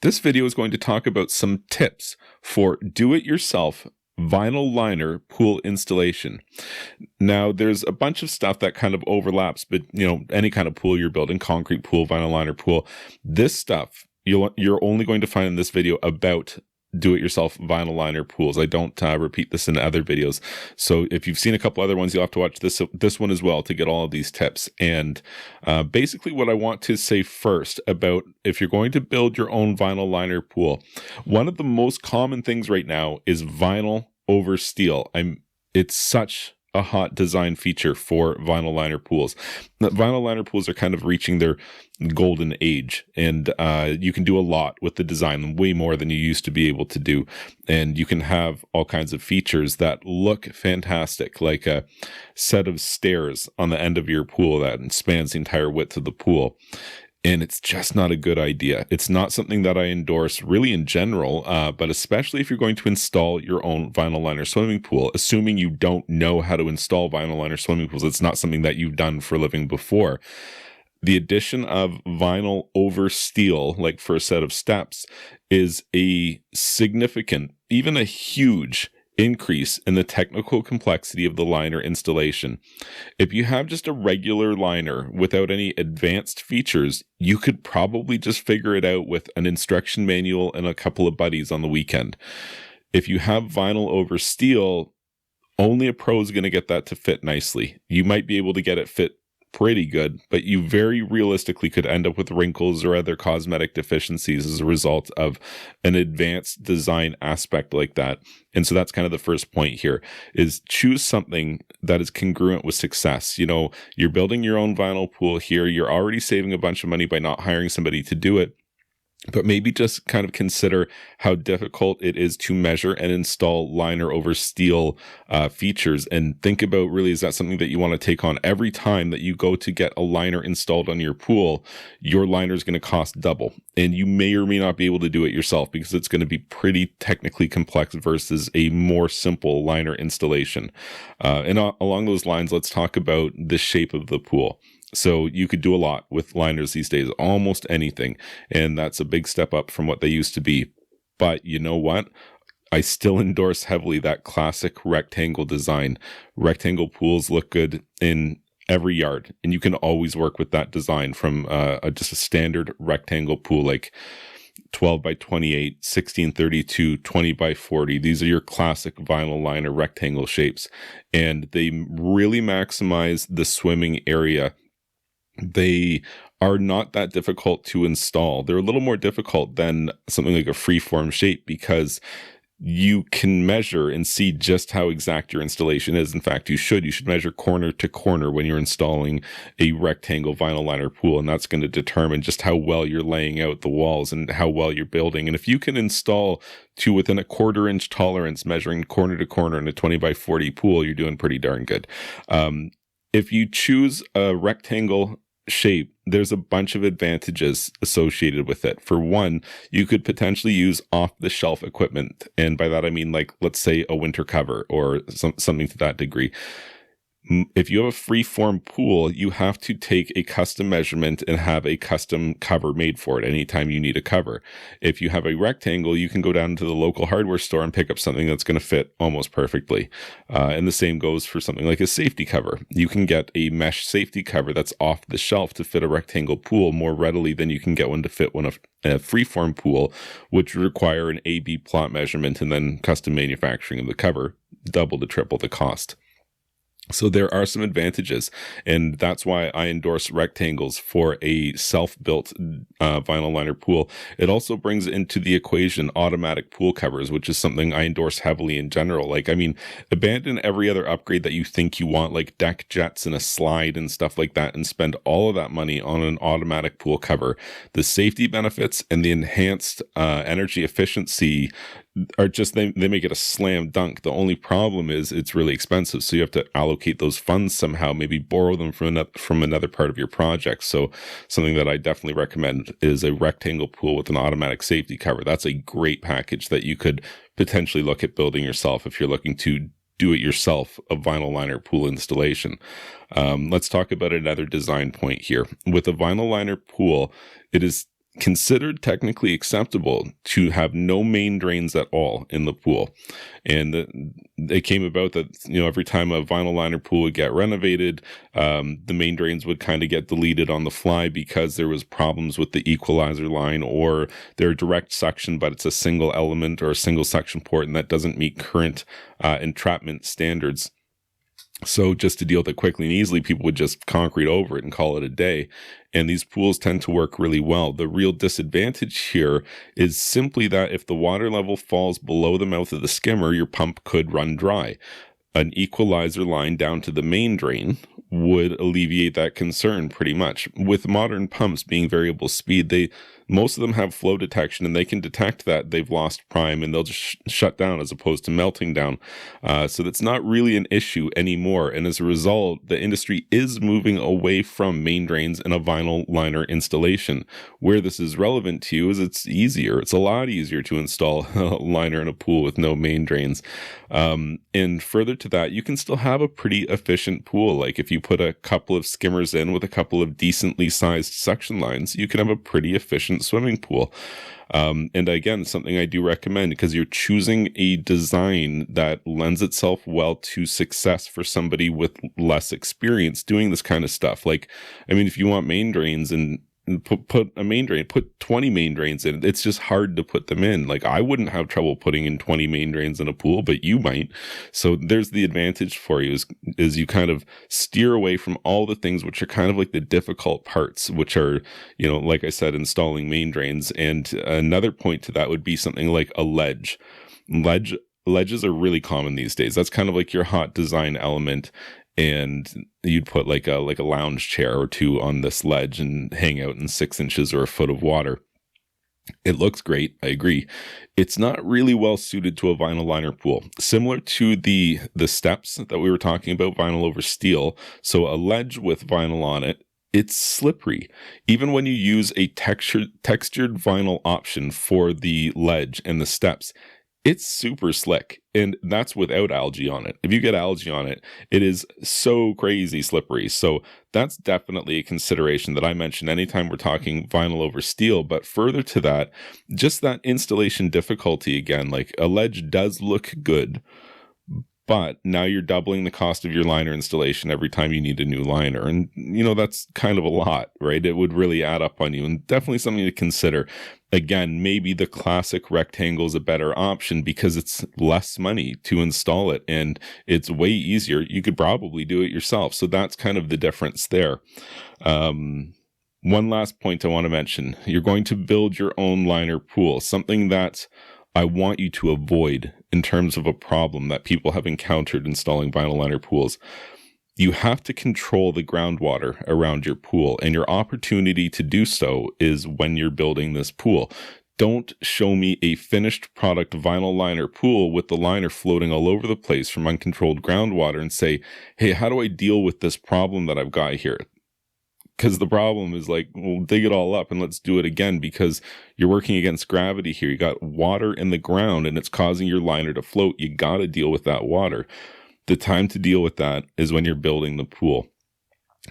This video is going to talk about some tips for do-it-yourself vinyl liner pool installation. Now, there's a bunch of stuff that kind of overlaps, but any kind of pool you're building, concrete pool, vinyl liner pool, this stuff you're only going to find in this video about do-it-yourself vinyl liner pools. I don't repeat this in other videos. So if you've seen a couple other ones, you'll have to watch this one as well to get all of these tips. And basically what I want to say first about if you're going to build your own vinyl liner pool, one of the most common things right now is vinyl over steel. It's such a hot design feature for vinyl liner pools. Vinyl liner pools are kind of reaching their golden age, and you can do a lot with the design, way more than you used to be able to do. And you can have all kinds of features that look fantastic, like a set of stairs on the end of your pool that spans the entire width of the pool. And it's just not a good idea. It's not something that I endorse really in general, but especially if you're going to install your own vinyl liner swimming pool, assuming you don't know how to install vinyl liner swimming pools. It's not something that you've done for a living before. The addition of vinyl over steel, like for a set of steps, is a significant, even a huge increase in the technical complexity of the liner installation. If you have just a regular liner without any advanced features, you could probably just figure it out with an instruction manual and a couple of buddies on the weekend. If you have vinyl over steel, only a pro is going to get that to fit nicely. You might be able to get it fit pretty good, but you very realistically could end up with wrinkles or other cosmetic deficiencies as a result of an advanced design aspect like that. And so that's kind of the first point here, is choose something that is congruent with success. You're building your own vinyl pool here. You're already saving a bunch of money by not hiring somebody to do it. But maybe just kind of consider how difficult it is to measure and install liner over steel features, and think about, really, is that something that you want to take on every time that you go to get a liner installed on your pool? Your liner is going to cost double, and you may or may not be able to do it yourself because it's going to be pretty technically complex versus a more simple liner installation. And along those lines, let's talk about the shape of the pool. So you could do a lot with liners these days, almost anything. And that's a big step up from what they used to be. But you know what? I still endorse heavily that classic rectangle design. Rectangle pools look good in every yard, and you can always work with that design from just a standard rectangle pool, like 12 by 28, 1632, 20 by 40. These are your classic vinyl liner rectangle shapes, and they really maximize the swimming area. They are not that difficult to install. They're a little more difficult than something like a freeform shape because you can measure and see just how exact your installation is. In fact, you should measure corner to corner when you're installing a rectangle vinyl liner pool, and that's going to determine just how well you're laying out the walls and how well you're building. And if you can install to within a 1/4 inch tolerance, measuring corner to corner in a 20 by 40 pool, you're doing pretty darn good. If you choose a rectangle shape, there's a bunch of advantages associated with it. For one, you could potentially use off-the-shelf equipment. And by that, I mean, like, let's say a winter cover or something to that degree. If you have a free-form pool, you have to take a custom measurement and have a custom cover made for it anytime you need a cover. If you have a rectangle, you can go down to the local hardware store and pick up something that's going to fit almost perfectly. And the same goes for something like a safety cover. You can get a mesh safety cover that's off the shelf to fit a rectangle pool more readily than you can get one to fit one of a free-form pool, which would require an A/B plot measurement and then custom manufacturing of the cover, double to triple the cost. So there are some advantages, and that's why I endorse rectangles for a self-built vinyl liner pool. It also brings into the equation automatic pool covers, which is something I endorse heavily in general. Abandon every other upgrade that you think you want, like deck jets and a slide and stuff like that, and spend all of that money on an automatic pool cover. The safety benefits and the enhanced energy efficiency are just, they make it a slam dunk. The only problem is it's really expensive, so you have to allocate those funds somehow, maybe borrow them from another part of your project. So something that I definitely recommend is a rectangle pool with an automatic safety cover. That's a great package that you could potentially look at building yourself if you're looking to do it yourself, a vinyl liner pool installation. Let's talk about another design point here. With a vinyl liner pool, it is considered technically acceptable to have no main drains at all in the pool. And it came about that, every time a vinyl liner pool would get renovated, the main drains would kind of get deleted on the fly because there was problems with the equalizer line, or they're direct suction, but it's a single element or a single suction port, and that doesn't meet current entrapment standards. So just to deal with it quickly and easily, people would just concrete over it and call it a day. And these pools tend to work really well. The real disadvantage here is simply that if the water level falls below the mouth of the skimmer, your pump could run dry. An equalizer line down to the main drain would alleviate that concern pretty much. With modern pumps being variable speed, most of them have flow detection, and they can detect that they've lost prime, and they'll just shut down as opposed to melting down. So that's not really an issue anymore. And as a result, the industry is moving away from main drains in a vinyl liner installation. Where this is relevant to you is it's easier. It's a lot easier to install a liner in a pool with no main drains. And further to that, you can still have a pretty efficient pool. Like if you put a couple of skimmers in with a couple of decently sized suction lines, you can have a pretty efficient swimming pool. And again, something I do recommend, because you're choosing a design that lends itself well to success for somebody with less experience doing this kind of stuff. Like, if you want main drains and put a main drain, put 20 main drains in. It's just hard to put them in. Like, I wouldn't have trouble putting in 20 main drains in a pool, but you might. So there's the advantage for you is you kind of steer away from all the things which are kind of like the difficult parts, which are, like I said, installing main drains. And another point to that would be something like a ledge. Ledges are really common these days. That's kind of like your hot design element. And you'd put like a lounge chair or two on this ledge and hang out in 6 inches or a foot of water. It looks great, I agree. It's not really well suited to a vinyl liner pool. Similar to the steps that we were talking about, vinyl over steel. So a ledge with vinyl on it, it's slippery. Even when you use a textured vinyl option for the ledge and the steps, it's super slick, and that's without algae on it. If you get algae on it, it is so crazy slippery. So that's definitely a consideration that I mention anytime we're talking vinyl over steel. But further to that, just that installation difficulty again, like a ledge does look good, but now you're doubling the cost of your liner installation every time you need a new liner. And, that's kind of a lot, right? It would really add up on you, and definitely something to consider. Again, maybe the classic rectangle is a better option because it's less money to install it and it's way easier. You could probably do it yourself. So that's kind of the difference there. One last point I want to mention. You're going to build your own liner pool, something that I want you to avoid in terms of a problem that people have encountered installing vinyl liner pools. You have to control the groundwater around your pool, and your opportunity to do so is when you're building this pool. Don't show me a finished product vinyl liner pool with the liner floating all over the place from uncontrolled groundwater and say, hey, how do I deal with this problem that I've got here? Because the problem is like, well, dig it all up and let's do it again, because you're working against gravity here. You got water in the ground and it's causing your liner to float. You got to deal with that water. The time to deal with that is when you're building the pool.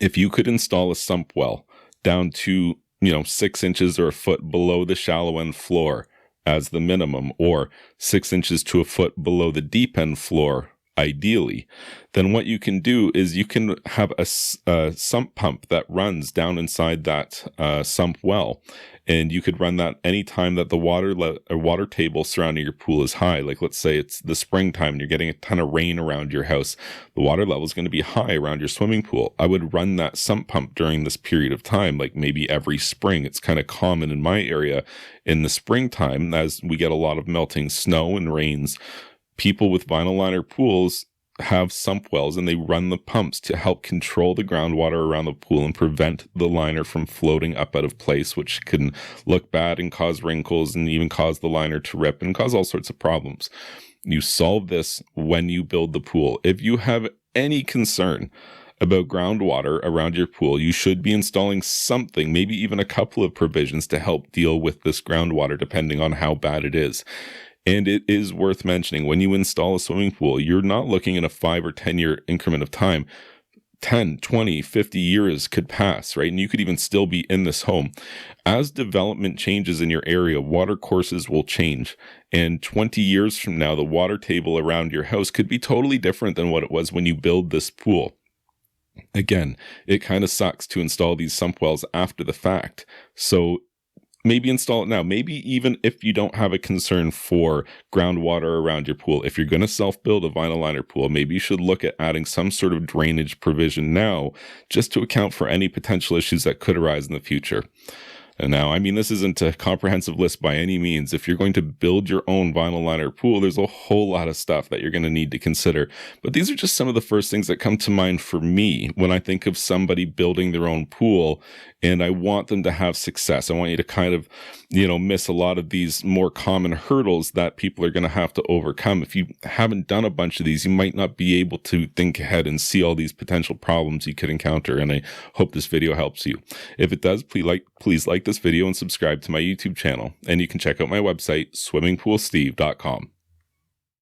If you could install a sump well down to, 6 inches or a foot below the shallow end floor as the minimum, or 6 inches to a foot below the deep end floor, ideally, then what you can do is you can have a sump pump that runs down inside that sump well. And you could run that anytime that the water table surrounding your pool is high. Like, let's say it's the springtime and you're getting a ton of rain around your house. The water level is going to be high around your swimming pool. I would run that sump pump during this period of time, like maybe every spring. It's kind of common in my area in the springtime as we get a lot of melting snow and rains. People with vinyl liner pools have sump wells and they run the pumps to help control the groundwater around the pool and prevent the liner from floating up out of place, which can look bad and cause wrinkles and even cause the liner to rip and cause all sorts of problems. You solve this when you build the pool. If you have any concern about groundwater around your pool, you should be installing something, maybe even a couple of provisions to help deal with this groundwater, depending on how bad it is. And it is worth mentioning, when you install a swimming pool, you're not looking at a 5 or 10 year increment of time. 10, 20, 50 years could pass, right? And you could even still be in this home. As development changes in your area, water courses will change. And 20 years from now, the water table around your house could be totally different than what it was when you build this pool. Again, it kind of sucks to install these sump wells after the fact. So maybe install it now. Maybe even if you don't have a concern for groundwater around your pool, if you're going to self-build a vinyl liner pool, maybe you should look at adding some sort of drainage provision now, just to account for any potential issues that could arise in the future. And now, I mean, this isn't a comprehensive list by any means. If you're going to build your own vinyl liner pool, there's a whole lot of stuff that you're going to need to consider. But these are just some of the first things that come to mind for me when I think of somebody building their own pool, and I want them to have success. I want you to kind of, miss a lot of these more common hurdles that people are going to have to overcome. If you haven't done a bunch of these, you might not be able to think ahead and see all these potential problems you could encounter. And I hope this video helps you. If it does, please like this video and subscribe to my YouTube channel. And you can check out my website, swimmingpoolsteve.com.